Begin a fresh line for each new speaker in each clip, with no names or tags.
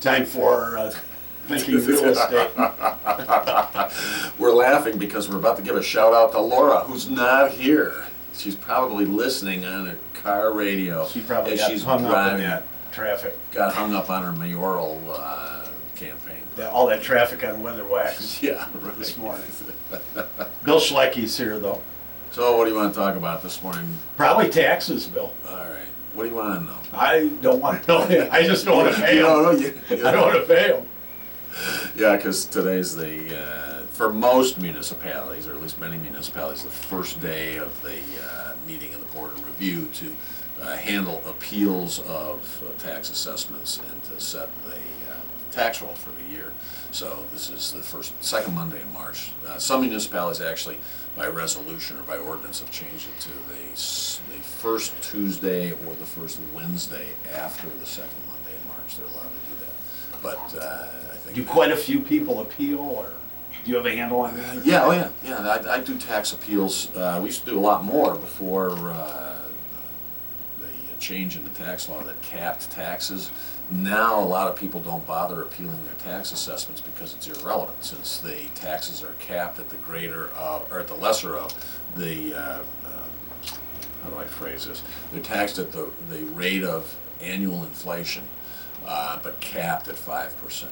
Time for thinking real estate.
We're laughing because we're about to give a shout out to Laura, who's not here. She's probably listening on her car radio.
She probably
as
got
she's
hung up in
driving.
that traffic.
Got hung up on her mayoral campaign.
All that traffic on Weather Wax
Yeah, right.
this morning. Bill Schleicke's here, though.
So what do you want to talk about this morning?
Probably taxes, Bill.
All right. What do you want to know?
I don't want to know. I just don't want to pay
You
them.
don't know,
I don't want to pay them.
Yeah, because today's for most municipalities, or at least many municipalities, the first day of the meeting of the Board of Review to handle appeals of tax assessments and to set the tax roll for the year. So this is the second Monday in March. Some municipalities actually, by resolution or by ordinance, have changed it to the first Tuesday or the first Wednesday after the second Monday in March. They're allowed to do that. But I think
Do quite a few people appeal, or do you have a handle on that?
yeah, oh yeah. I do tax appeals. We used to do a lot more before the change in the tax law that capped taxes. Now a lot of people don't bother appealing their tax assessments because it's irrelevant, since the taxes are capped at the greater or at the lesser of the how do I phrase this? They're taxed at the rate of annual inflation, but capped at 5%.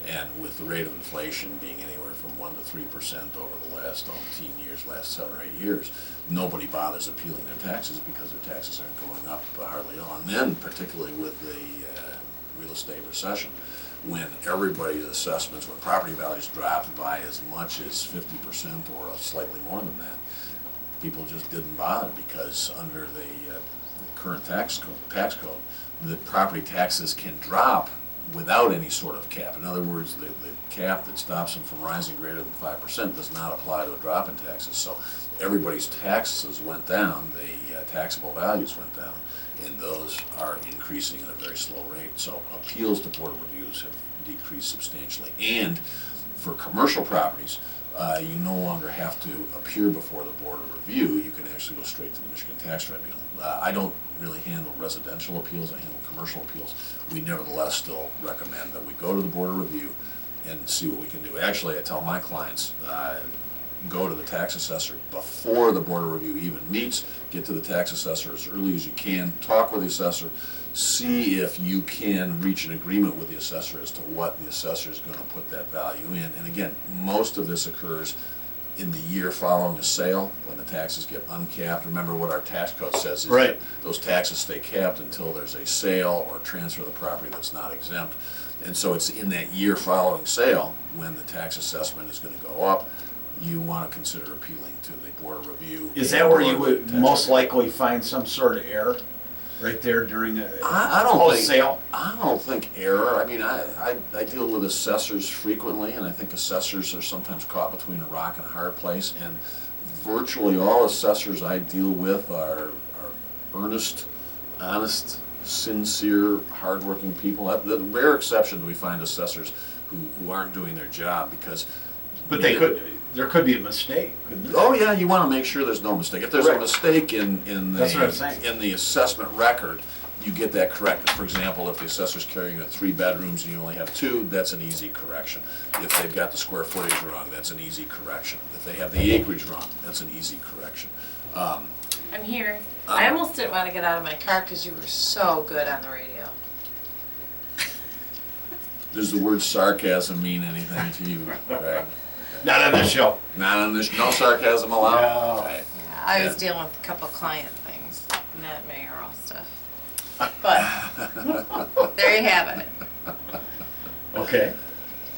And with the rate of inflation being anywhere from 1 to 3% over the last 10 years, last 7 or 8 years, nobody bothers appealing their taxes because their taxes aren't going up hardly at all. And then, particularly with the real estate recession, when everybody's assessments, when property values dropped by as much as 50% or slightly more than that, people just didn't bother because under the current tax code, the property taxes can drop without any sort of cap. In other words, the cap that stops them from rising greater than 5% does not apply to a drop in taxes. So everybody's taxes went down, the taxable values went down, and those are increasing at a very slow rate. So appeals to Board of Reviews have decreased substantially. And for commercial properties, you no longer have to appear before the Board of Review. You can actually go straight to the Michigan Tax Tribunal. I don't really handle residential appeals, I handle commercial appeals. We nevertheless still recommend that we go to the Board of Review and see what we can do. Actually, I tell my clients, go to the tax assessor before the Board of Review even meets, get to the tax assessor as early as you can, talk with the assessor, see if you can reach an agreement with the assessor as to what the assessor is going to put that value in. And again, most of this occurs in the year following a sale, when the taxes get uncapped. Remember what our tax code says is
Right.
that those taxes stay capped until there's a sale or transfer of the property that's not exempt. And so it's in that year following sale when the tax assessment is going to go up. You want to consider appealing to the Board of Review.
Is that where you
or
would
the
most
tax-
likely find some sort of error? Right there during a
I don't think
sale?
I don't think error. I mean, I deal with assessors frequently, and I think assessors are sometimes caught between a rock and a hard place. And virtually all assessors I deal with are earnest, honest, sincere, hardworking people. The rare exception do we find assessors who aren't doing their job because.
But there could be a mistake, couldn't there?
Oh yeah, you want to make sure there's no mistake. If there's
Right.
a mistake in
That's what I'm saying.
in the assessment record, you get that corrected. For example, if the assessor's carrying 3 bedrooms and you only have 2, that's an easy correction. If they've got the square footage wrong, that's an easy correction. If they have the acreage wrong, that's an easy correction.
I'm here. I almost didn't want to get out of my car because you were so good on the radio.
Does the word sarcasm mean anything to you, Greg?
Not on this show.
Not on this. No sarcasm allowed.
No.
Right.
Yeah, I was dealing with a couple client things, not mayoral stuff. But there you have it.
Okay.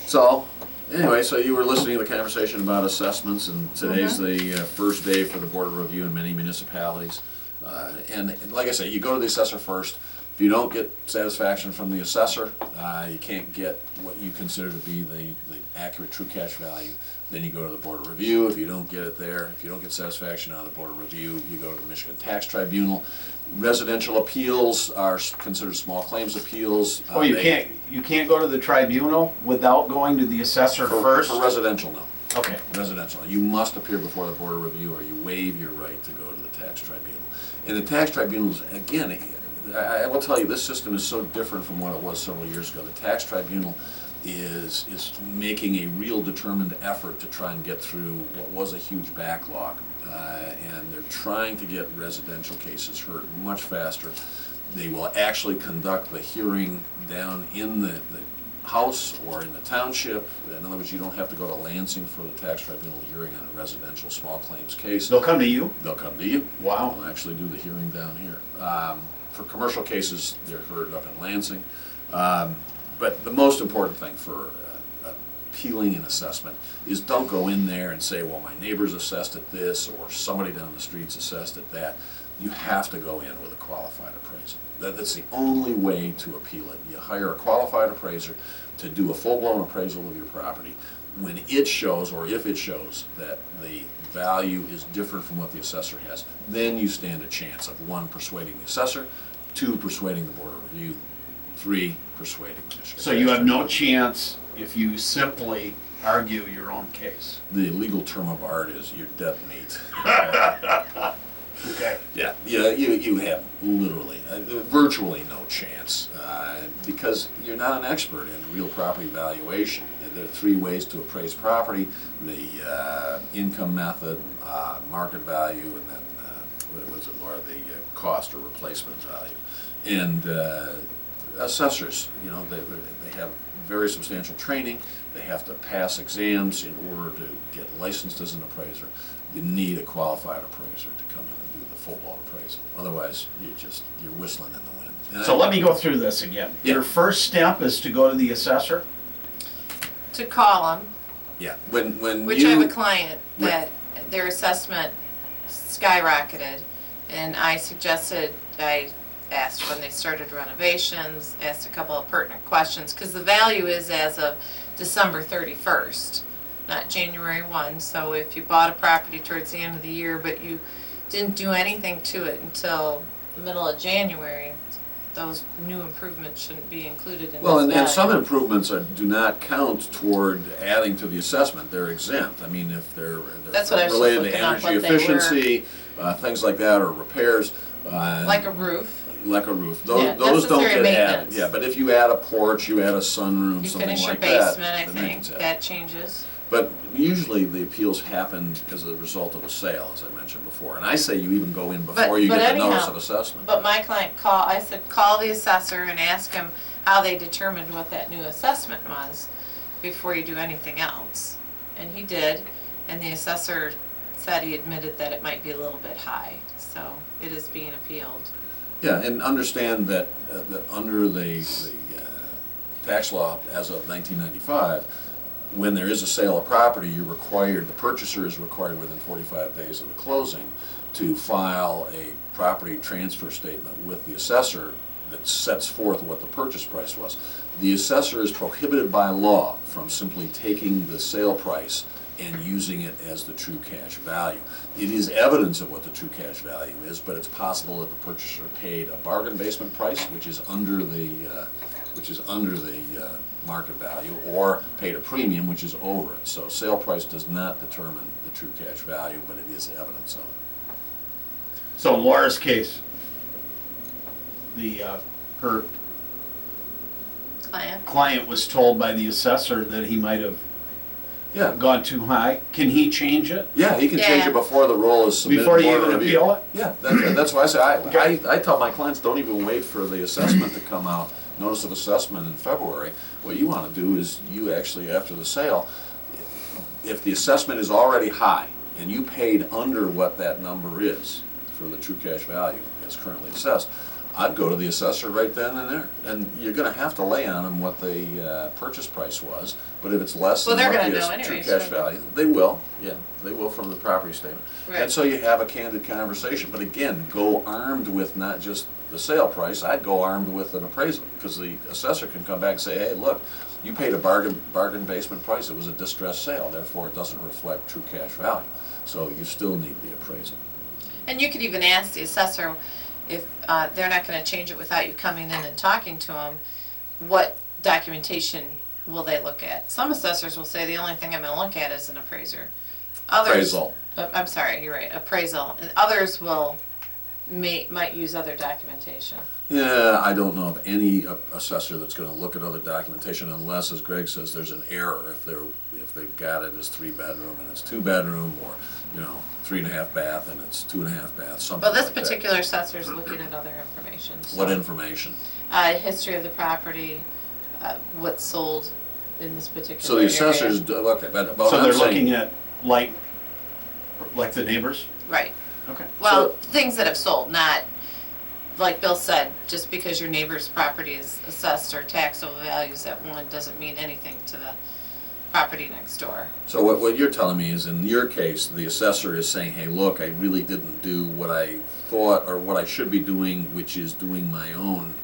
So, anyway, so you were listening to the conversation about assessments, and today's the first day for the Board of Review in many municipalities. And like I say, you go to the assessor first. If you don't get satisfaction from the assessor, you can't get what you consider to be the accurate true cash value, then you go to the Board of Review. If you don't get it there, if you don't get satisfaction out of the Board of Review, you go to the Michigan Tax Tribunal. Residential appeals are considered small claims appeals.
Oh, you can't go to the tribunal without going to the assessor first?
For residential, no.
Okay.
Residential. You must appear before the Board of Review or you waive your right to go to the tax tribunal. And the tax tribunals, again, I will tell you, this system is so different from what it was several years ago. The tax tribunal is making a real determined effort to try and get through what was a huge backlog. And they're trying to get residential cases heard much faster. They will actually conduct the hearing down in the house or in the township. In other words, you don't have to go to Lansing for the tax tribunal hearing on a residential small claims case.
They'll come to you?
They'll come to you.
Wow.
They'll actually do the hearing down here. For commercial cases, they're heard up in Lansing. But the most important thing for appealing an assessment is don't go in there and say, well, my neighbor's assessed at this, or somebody down the street's assessed at that. You have to go in with a qualified appraiser. That's the only way to appeal it. You hire a qualified appraiser to do a full-blown appraisal of your property. When it shows, or if it shows, that the value is different from what the assessor has, then you stand a chance of 1, persuading the assessor, 2, persuading the board of review, 3, persuading the district.
So you have no chance if you simply argue your own case?
The legal term of art is you're dead meat.
Okay.
Yeah, you have literally, virtually no chance, because you're not an expert in real property valuation. There are 3 ways to appraise property: the income method, market value, and then what was it, Laura? The cost or replacement value. And assessors, they have very substantial training. They have to pass exams in order to get licensed as an appraiser. You need a qualified appraiser to come in and do the full-blown appraisal. Otherwise, you're whistling in the wind. And
So let me go through this again.
Yeah.
Your first step is to go to the assessor?
To call them,
Yeah, when
which I have a client that their assessment skyrocketed, and I asked when they started renovations, asked a couple of pertinent questions, because the value is as of December 31st, not January 1. So if you bought a property towards the end of the year, but you didn't do anything to it until the middle of January, those new improvements shouldn't be included in
Well,
this
and
value.
some improvements do not count toward adding to the assessment. They're exempt. I mean, if they're
That's what I was just
related to
looking up,
energy
what they were.
efficiency, things like that, or repairs.
Like a roof.
Like a roof.
Yeah,
Those don't
necessary
get added.
maintenance.
Yeah, but if you add a porch, you add a sunroom,
You
something
finish your
like that.
basement, I
then
think,
it's added.
that changes.
But usually the appeals happen as a result of a sale, as I mentioned before. And I say you even go in before you
but
get the notice
anyhow,
of assessment.
But my client I said, call the assessor and ask him how they determined what that new assessment was before you do anything else. And he did, and the assessor said he admitted that it might be a little bit high, so it is being appealed.
Yeah, and understand that under the tax law as of 1995, when there is a sale of property, the purchaser is required within 45 days of the closing to file a property transfer statement with the assessor that sets forth what the purchase price was. The assessor is prohibited by law from simply taking the sale price and using it as the true cash value. It is evidence of what the true cash value is, but it's possible that the purchaser paid a bargain basement price, which is under the market value, or paid a premium, which is over it. So sale price does not determine the true cash value, but it is evidence of it.
So in Laura's case, her client was told by the assessor that he might have
Yeah,
gone too high. Can he change it?
yeah, he can change
Yeah.
it before the roll is submitted.
Before you
for
even
review.
appeal it?
Yeah, that's why I say,
Okay.
I tell my clients, don't even wait for the assessment to come out, notice of assessment in February. What you want to do is you actually, after the sale, if the assessment is already high and you paid under what that number is for the true cash value as currently assessed, I'd go to the assessor right then and there. And you're going to have to lay on them what the purchase price was, but if it's less
Well,
than
they're
what
gonna
the
know
true
anyways,
cash
right?
value, they will, yeah, they will from the property statement.
Right.
And so you have a candid conversation, but again, go armed with not just the sale price, I'd go armed with an appraisal, because the assessor can come back and say, hey, look, you paid a bargain basement price, it was a distressed sale, therefore it doesn't reflect true cash value. So you still need the appraisal.
And you could even ask the assessor, if they're not going to change it without you coming in and talking to them, what documentation will they look at? Some assessors will say the only thing I'm going to look at is an appraiser. Others,
Appraisal.
I'm sorry, you're right, appraisal. And others will might use other documentation.
Yeah, I don't know of any assessor that's gonna look at other documentation unless, as Greg says, there's an error. If they've got it as 3-bedroom and it's 2-bedroom, or, 3.5 bath and it's 2.5 bath, something
Well, this
like that.
particular assessor is looking at other information. So,
What information?
history of the property, what's sold in this particular
So the
area.
assessors, okay, but
So
I'm
they're
saying-
looking at like the neighbors?
Right.
Okay.
Well, things that have sold, not, like Bill said, just because your neighbor's property is assessed or taxable values at one doesn't mean anything to the property next door.
So what you're telling me is, in your case, the assessor is saying, hey, look, I really didn't do what I thought or what I should be doing, which is doing my own,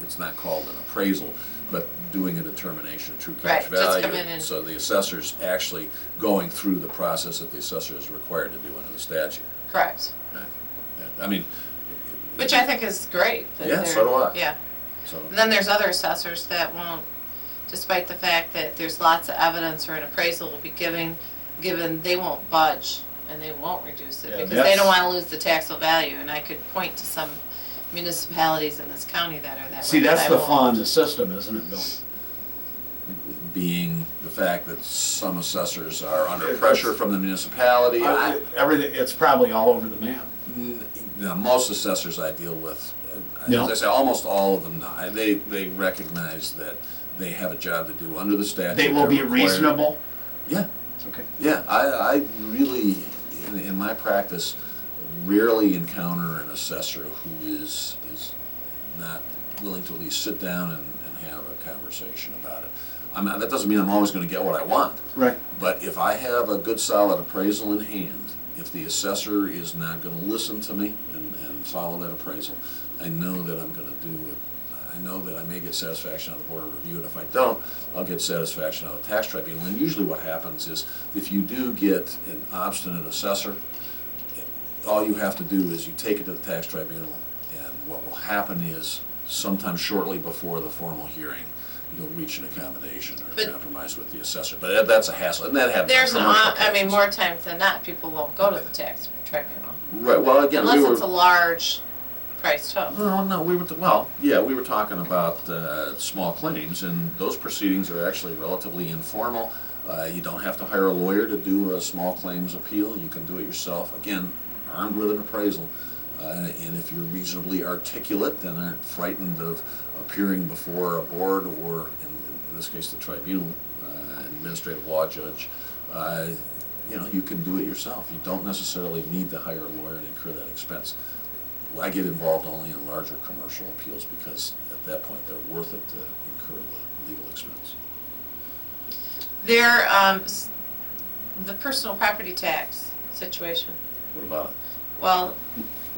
it's not called an appraisal, but doing a determination of true cash
Right, just come
value.
in and-
So the assessor's actually going through the process that the assessor is required to do under the statute.
Correct.
Right? Yeah, I mean.
Which I think is great. that
Yeah,
they're-
so do I.
Yeah.
So,
And then there's other assessors that won't, despite the fact that there's lots of evidence or an appraisal will be given, they won't budge and they won't reduce it
Yeah,
because they
that's-
don't want to lose the taxable value. And I could point to some municipalities in this county that are that way.
See,
but
that's
I
the
won't.
flaw in the system, isn't it, Bill?
being the fact that some assessors are under pressure from the municipality.
Everything, it's probably all over the map.
Most assessors I deal with,
No.
as I say, almost all of them, they recognize that they have a job to do under the statute.
They will
They're
be
required-
reasonable?
Yeah,
Okay.
yeah. I really, in my practice, rarely encounter an assessor who is not willing to at least sit down and have a conversation about it. That doesn't mean I'm always going to get what I want.
Right.
But if I have a good solid appraisal in hand, if the assessor is not gonna listen to me and follow that appraisal, I know that I'm gonna do it. I know that I may get satisfaction out of the board of review, and if I don't, I'll get satisfaction out of the tax tribunal. And usually what happens is, if you do get an obstinate assessor, all you have to do is you take it to the tax tribunal, and what will happen is, sometime shortly before the formal hearing, you'll reach an accommodation or
But-
a compromise with the assessor. But that's a hassle, and that happens.
There's
on
an,
commercial
I mean,
cases.
more times than not, people won't go to the tax tribunal.
Right, well, again, we
Unless
were.
it's a large priced home.
No, we were talking about small claims, and those proceedings are actually relatively informal. You don't have to hire a lawyer to do a small claims appeal. You can do it yourself, again, armed with an appraisal. And if you're reasonably articulate and aren't frightened of appearing before a board or, in this case, the tribunal, an administrative law judge, you can do it yourself. You don't necessarily need to hire a lawyer and incur that expense. I get involved only in larger commercial appeals because at that point they're worth it to incur the legal expense.
There, the personal property tax situation.
What about it?
Well,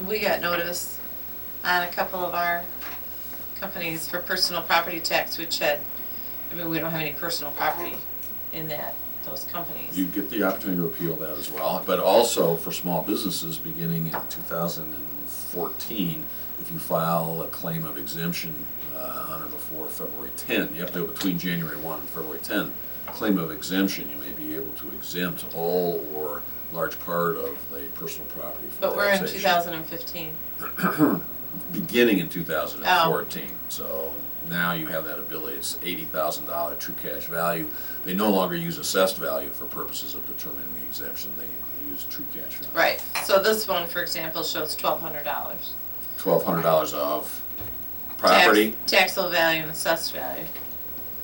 we got notice on a couple of our companies for personal property tax, which had, we don't have any personal property in those companies.
You get the opportunity to appeal that as well, but also for small businesses beginning in 2014, if you file a claim of exemption on or before February 10, you have to do it between January 1 and February 10, claim of exemption, you may be able to exempt all or large part of the personal property from
But we're in
taxation.
2015.
Beginning in 2014, so now you have that ability. It's $80,000 true cash value. They no longer use assessed value for purposes of determining the exemption. They use true cash value.
Right, so this one, for example, shows $1,200.
$1,200 of property.
Taxable value and assessed value.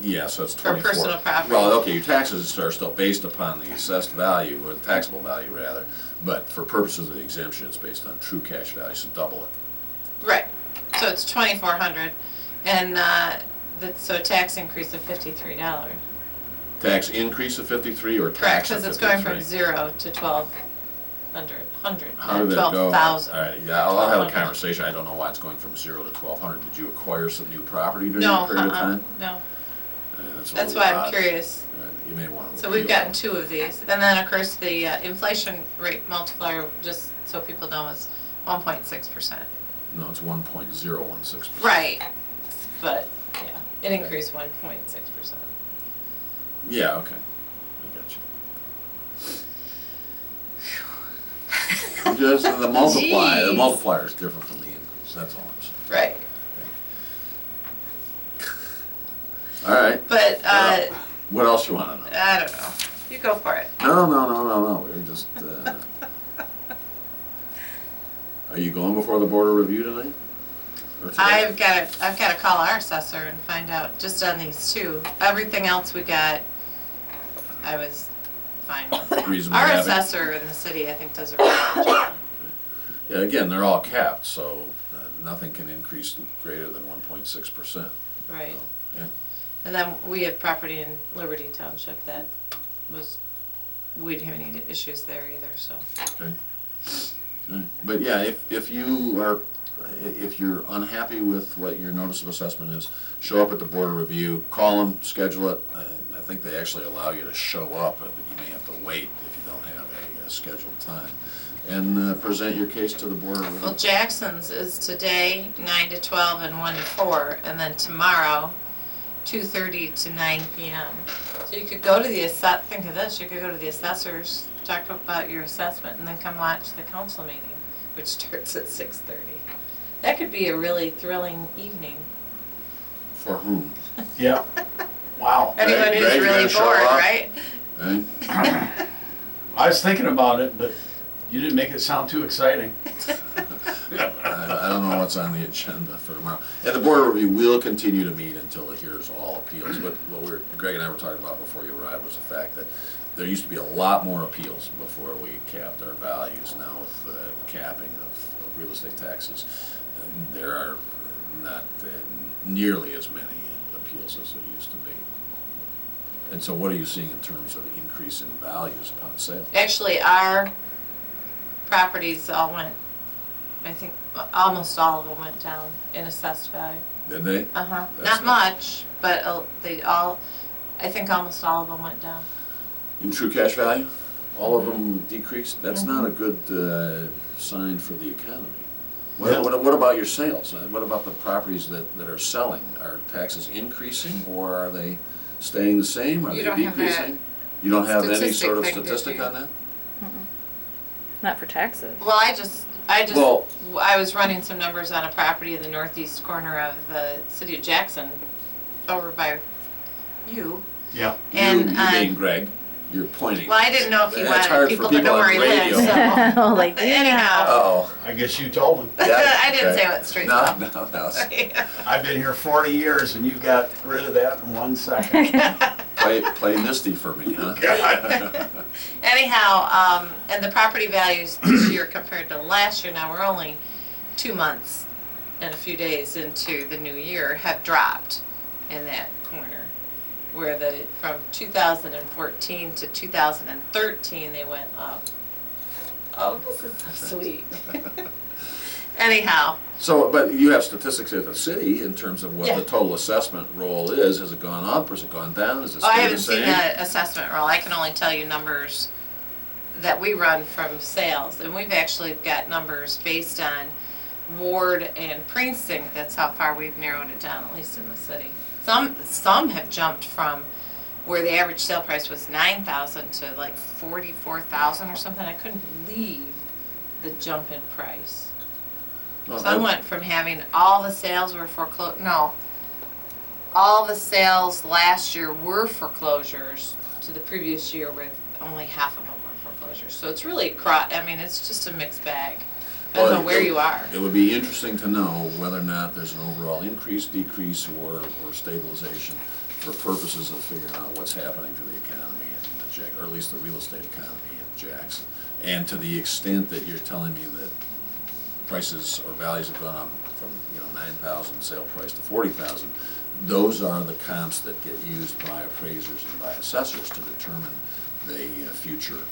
Yeah, so it's
For
24.
personal property.
Well, okay, your taxes are still based upon the assessed value, or the taxable value rather, but for purposes of the exemption, it's based on true cash value, so double it.
Right, so it's 2,400, and so a tax increase of $53.
Tax increase of 53 or
Correct,
tax of
because
53?
it's going from 0 to 1,200,
How did that go?
12,000.
All right, yeah, I'll have a
12,000.
conversation. I don't know why it's going from 0 to 1,200. Did you acquire some new property during
No,
that period of time?
no,
That's a
that's
little
why I'm
odd.
curious.
You may want to.
So we've gotten 2 of these, and then of course the inflation rate multiplier, just so people know, is 1.6%.
No, it's 1.016%.
Right, but, yeah, it increased 1.6%.
Yeah, okay. I got you. Just the multiplier is different from the increase, that's all I'm saying.
Right.
All right,
But,
what else you wanna know?
I don't know. You go for it.
No, we're just, are you going before the board of review tonight? Or today?
I've got to call our assessor and find out, just on these two. Everything else we got, I was fine with.
Reasonable
Our
having.
assessor in the city, I think, does a really good job.
Yeah, again, they're all capped, so nothing can increase greater than 1.6%.
Right.
Yeah.
And then we have property in Liberty Township that we didn't have any issues there either, so.
Okay. All right. But yeah, if you're unhappy with what your notice of assessment is, show up at the board of review, call them, schedule it. I think they actually allow you to show up, but you may have to wait if you don't have a scheduled time. And present your case to the board of review.
Well, Jackson's is today, 9 to 12 and 1 to 4, and then tomorrow, 2:30 to 9 p.m. So you could go to the think of this, you could go to the assessors, talk about your assessment, and then come watch the council meeting, which starts at 6:30. That could be a really thrilling evening.
For whom?
Yeah. Wow.
Anyone who's
Greg,
really
gonna show
bored,
up?
right?
Eh?
I was thinking about it, but you didn't make it sound too exciting.
I don't know what's on the agenda for tomorrow. And the board of review will continue to meet until it hears all appeals. But what Greg and I were talking about before you arrived was the fact that there used to be a lot more appeals before we capped our values. Now with the capping of real estate taxes, there are not nearly as many appeals as there used to be. And so what are you seeing in terms of increase in values upon sale?
Actually, our properties all went, I think, almost all of them went down in assessed value.
Did they?
Uh-huh.
That's
Not much, but I think almost all of them went down.
In true cash value? All of them decreased? That's not a good sign for the economy.
Yeah.
What about your sales? What about the properties that are selling? Are taxes increasing or are they staying the same? Are
You
they
don't have that
decreasing? You don't have any
statistic
sort of
thing, do
statistic
you?
on that?
Not for taxes.
Well,
Well-
I was running some numbers on a property in the northeast corner of the city of Jackson, over by you.
Yeah.
And,
You being Greg, you're pointing.
Well, I didn't know if you
It's
wanted
hard for
people to know
on
where he
radio.
lives, so.
Like,
Anyhow,
Uh-oh.
I guess you told him.
Yeah,
I didn't
okay.
say what street.
No.
I've been here 40 years and you got rid of that in 1 second.
Play Misty for me, huh?
Anyhow, and the property values this year compared to last year, now we're only 2 months and a few days into the new year, have dropped in that corner. Where from 2014 to 2013, they went up. Oh, this is so sweet. Anyhow,
So, but you have statistics at the city in terms of what
Yeah.
the total assessment roll is. Has it gone up? Has it gone down? Has it
I
stayed the
haven't
same?
seen the assessment roll. I can only tell you numbers that we run from sales. And we've actually got numbers based on ward and precinct. That's how far we've narrowed it down, at least in the city. Some have jumped from where the average sale price was 9,000 to like 44,000 or something. I couldn't believe the jump in price.
Well,
Some went from having all the sales were foreclosed, no, all the sales last year were foreclosures to the previous year where only half of them were foreclosures. So it's really, it's just a mixed bag. Depends on where you are.
It would be interesting to know whether or not there's an overall increase, decrease, or stabilization for purposes of figuring out what's happening to the economy or at least the real estate economy in Jackson. And to the extent that you're telling me that prices or values have gone up from 9,000 sale price to 40,000, those are the comps that get used by appraisers and by assessors to determine the future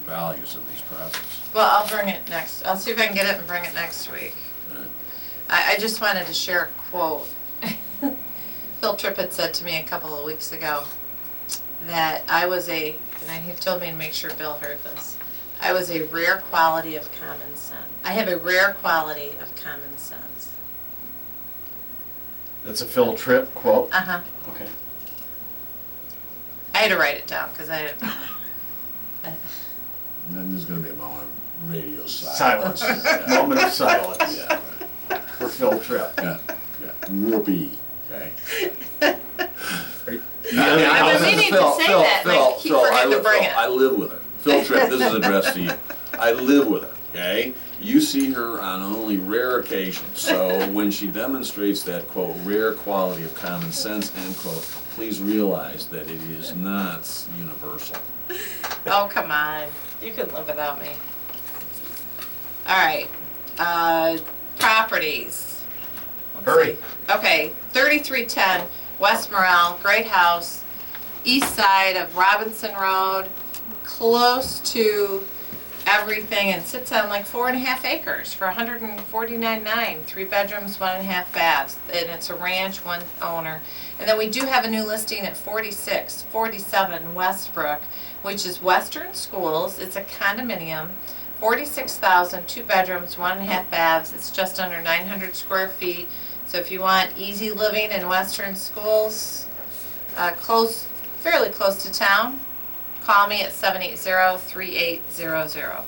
values of these properties.
Well, I'll bring it next. I'll see if I can get it and bring it next week.
Right.
I just wanted to share a quote. Phil Tripp had said to me a couple of weeks ago that he told me to make sure Bill heard this. I was a rare quality of common sense. I have a rare quality of common sense.
That's a Phil Tripp quote.
Uh-huh.
Okay.
I had to write it down because
And then there's going to be a moment Radio silence.
Silence. Moment of silence
Yeah, right.
for Phil Tripp.
Yeah, yeah. Whoopee, okay?
I've been meaning to say that, and I keep forgetting to bring it.
I live with her. Phil Tripp, this is addressed to you. I live with her, okay? You see her on only rare occasions, so when she demonstrates that, quote, rare quality of common sense, end quote, please realize that it is not universal.
Oh, come on. You could live without me. All right. Properties. Let's
Hurry.
see. Okay, 3310 West Morale, great house, east side of Robinson Road, close to everything, and sits on like 4.5 acres for $149,900, 3 bedrooms, 1.5 baths, and it's a ranch, one owner. And then we do have a new listing at 4647 Westbrook, which is Western Schools. It's a condominium, 46,000, 2 bedrooms, 1.5 baths. It's just under 900 square feet. So if you want easy living in Western Schools, fairly close to town, call me at 780-3800.